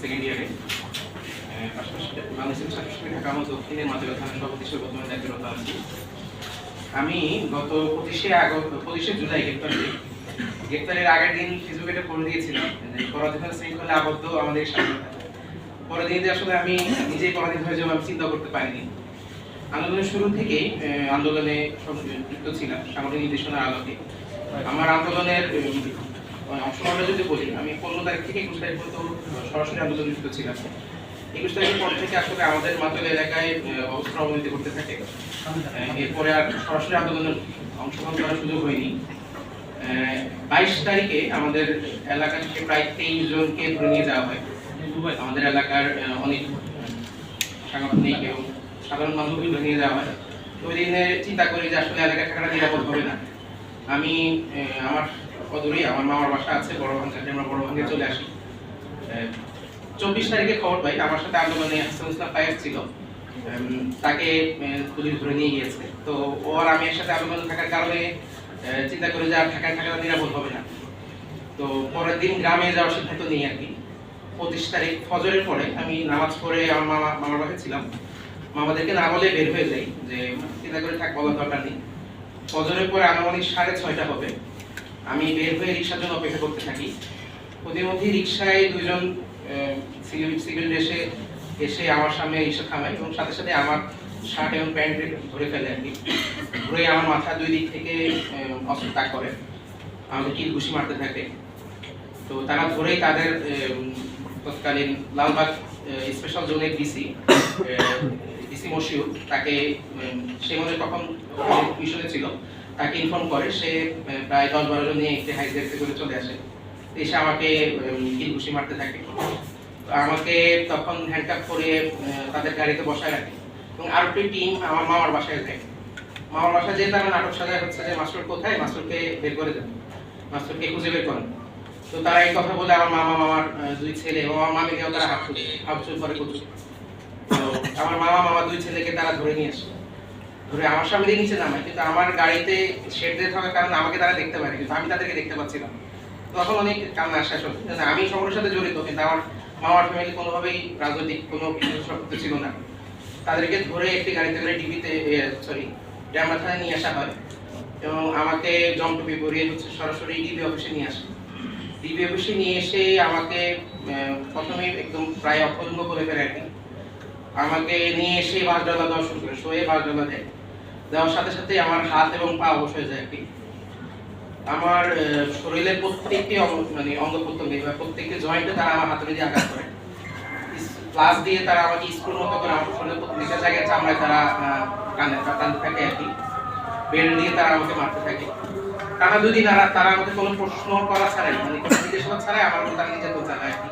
Second ইয়ারে। পাশাপাশি বাংলাদেশের ছাত্রশিক্ষা ঢাকা আমার দক্ষিণের মাতৃকা থানার সভাপতি হিসেবে বর্তমানে দায়িত্বরত আছি। আমি গত 25শে জুলাই গ্রেপ্তারের আগের দিন ফেসবুকে একটা পোস্ট দিয়েছিলাম যে পরাধীনতার শৃঙ্খলে আবদ্ধ আমাদের স্বাধীনতা। পরের দিনে আসলে আমি নিজেই পরাধীন হয়ে যাবো আমি চিন্তা করতে পারিনি। আন্দোলনের শুরু থেকেই আন্দোলনে যুক্ত ছিলাম সামরিক নির্দেশনার আলোকে। আমার আন্দোলনের অংশগ্রহণটা যদি বলি, আমি 15 তারিখ থেকে 21 তারিখ পর্যন্ত সরাসরি আন্দোলনে যুক্ত ছিলাম। 21 তারিখের পর থেকে আসলে আমাদের মাতল এলাকায় অবস্থার অবনতি করতে থাকে। এরপরে আর সরাসরি আন্দোলনের অংশগ্রহণ করার সুযোগ হয়নি। 22 তারিখে আমাদের এলাকা থেকে প্রায় 23 জনকে ধরে নিয়ে যাওয়া হয়। আমাদের এলাকার অনেক সাংগঠনিক এবং সাধারণ মানুষকে ধরে নিয়ে যাওয়া হয়। ওই দিনে চিন্তা করি যে আসলে এলাকায় থাকাটা নিরাপদ হবে না। আমি আমার অদূরেই আমার মামার বাসা আছে বড়ভাঙ্গাতে, আমরা বড়ভাঙ্গে চলে আসি। 24 তারিখে খবর পাই আমার সাথে আন্দোলনে হাসান ইসলাম ফায়েজ ছিল, তাকে পুলিশ ধরে নিয়ে গিয়েছে। তো ও আর আমি এর সাথে আন্দোলনে থাকার কারণে চিন্তা করি যে আর ঢাকায় থাকাটা নিরাপদ হবে না। তো পরের দিন গ্রামে যাওয়ার সিদ্ধান্ত নিই আর কি। 25 তারিখ ফজরের পরে আমি নামাজ পড়ে আমার মামার বাসায় ছিলাম। মামাদেরকে না বলে বের হয়ে যাই যে চিন্তা করে থাক, বলার দরকার নেই। ফজরের পরে আনুমানিক 6:30 হবে। আমি বের হয়ে রিক্সার জন্য অপেক্ষা করতে থাকি। ওদের মধ্যে রিক্সায় দুজন সিভিল ড্রেসে এসে আমার সামনে রিক্সা থামায় এবং সাথে সাথে আমার শার্ট এবং প্যান্ট ধরে ফেলে আর কি। ধরে আমার মাথা দুই দিক থেকে অস্ত্র তাক করে, আমাকে কিল ঘুষি মারতে থাকে। তো তারা ধরেই তাদের তৎকালীন লালবাগ স্পেশাল জোনের ডিসি মশিউর, তাকে সে মনে তখন মিশনে ছিল, তাকে ইনফর্ম করে। সে প্রায় 10-12 জন নিয়ে একটি হাইজ্যাকে করে চলে আসে, এসে আমাকে কিল ঘুষি মারতে থাকে। আমাকে তখন হ্যান্ডকাপ করে তাদের গাড়িতে বসায় রাখে এবং আরো একটি টিম আমার মামার বাসায় যায়। মামার বাসায় যেয়ে তারা নাটক সাজায় হচ্ছে যে মাস্টার কোথায়, মাস্টারকে বের করে দেন, মাস্টারকে খুঁজে বের করেন। তো তারা এই কথা বলে আমার মামার 2 ছেলে এবং আমার মামিকেও তারা হাফচুর করে প্রচুর। তো আমার মামার 2 ছেলেকে তারা ধরে নিয়ে আসে, ধরে আমার সামনে দিয়ে নিচে নামায়। কিন্তু আমার গাড়িতে শেড দিয়ে থাকার কারণে আমাকে তারা দেখতে পারে, কিন্তু আমি তাদেরকে দেখতে পাচ্ছিলাম। তখন অনেক কান্না আসে আসলে, আমি সময়ের সাথে জড়িত, কিন্তু আমার মামার ফ্যামিলি কোনোভাবেই রাজনৈতিক কোনো কিছু ছিল না। তাদেরকে ধরে একটি গাড়িতে করে ড্যামরা থানায় নিয়ে আসা হয় এবং আমাকে জমটুপি পরিয়ে সরাসরি ডিবি অফিসে নিয়ে আসে। ডিবি অফিসে নিয়ে এসে আমাকে প্রথমে একদম প্রায় অপছন্দ করে ফেলে আর কি। আমাকে নিয়ে এসে বাসডালা দেওয়া শুরু করে, শোয়ে বাসডালা দেওয়ার সাথে সাথে আমার হাত এবং পা অবশ হয়ে যায় আর কি। আমার শরীরের প্রত্যেকটি অঙ্গ প্রত্যঙ্গে বা প্রত্যেকটি জয়েন্টে তারা আমার হাতে দিয়ে আঘাত করে। প্লাস দিয়ে তারা আমাকে স্ক্রুর মতো করে আমার শরীরের প্রত্যেকটা জায়গায় চামড়ায় তারা টানতে থাকে আর কি। বেল্ট দিয়ে তারা আমাকে মারতে থাকে। টানা 2 দিন তারা আমাকে কোনো প্রশ্ন করা ছাড়াই, কোনো নির্দেশনা ছাড়াই আমার তারা নির্যাতন চালায় আর কি।